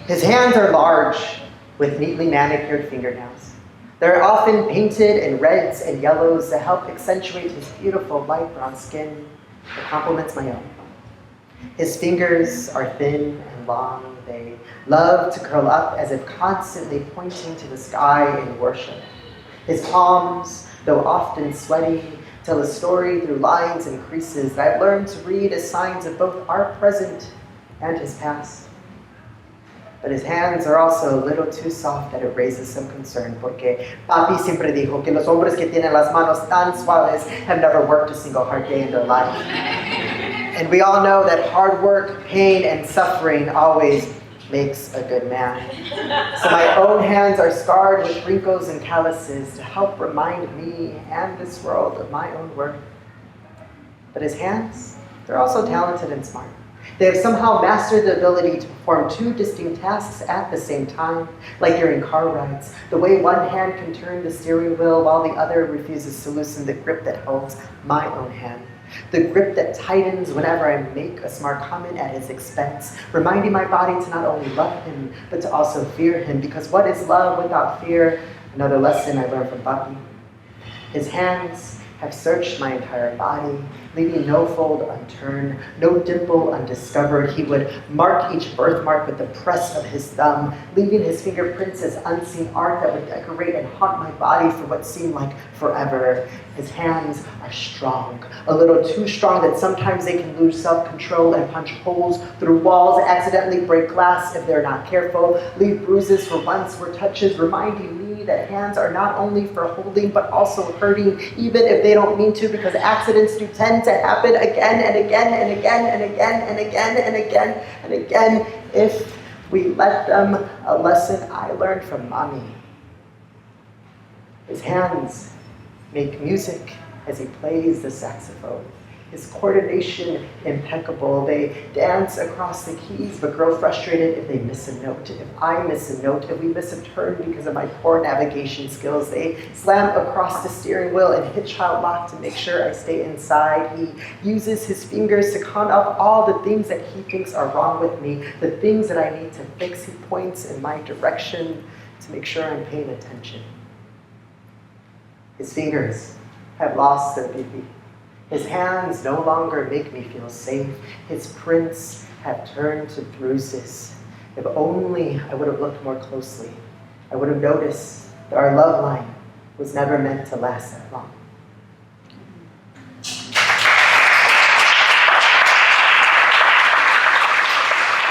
His hands are large, with neatly manicured fingernails. They're often painted in reds and yellows to help accentuate his beautiful light brown skin that complements my own. His fingers are thin and long. They love to curl up as if constantly pointing to the sky in worship. His palms, though often sweaty, tell a story through lines and creases that I've learned to read as signs of both our present and his past. But his hands are also a little too soft that it raises some concern, porque papi siempre dijo que los hombres que tienen las manos tan suaves have never worked a single hard day in their life. And we all know that hard work, pain, and suffering always makes a good man. So my own hands are scarred with wrinkles and calluses to help remind me and this world of my own worth. But his hands, they're also talented and smart. They have somehow mastered the ability to perform two distinct tasks at the same time, like during car rides, the way one hand can turn the steering wheel while the other refuses to loosen the grip that holds my own hand. The grip that tightens whenever I make a smart comment at his expense, reminding my body to not only love him, but to also fear him, because what is love without fear? Another lesson I learned from Papi. His hands have searched my entire body, leaving no fold unturned, no dimple undiscovered. He would mark each birthmark with the press of his thumb, leaving his fingerprints as unseen art that would decorate and haunt my body for what seemed like forever. His hands are strong, a little too strong that sometimes they can lose self-control and punch holes through walls, accidentally break glass if they're not careful, leave bruises for once were touches, reminding me that hands are not only for holding but also hurting, even if they don't mean to, because accidents do tend to happen again and again and again and again and again and again and again if we let them. A lesson I learned from Mommy. His hands make music as he plays the saxophone. His coordination impeccable. They dance across the keys but grow frustrated if they miss a note. If I miss a note, if we miss a turn because of my poor navigation skills, they slam across the steering wheel and hitchhike lock to make sure I stay inside. He uses his fingers to count up all the things that he thinks are wrong with me, the things that I need to fix. He points in my direction to make sure I'm paying attention. His fingers have lost their beauty. His hands no longer make me feel safe. His prints have turned to bruises. If only I would have looked more closely, I would have noticed that our love line was never meant to last that long.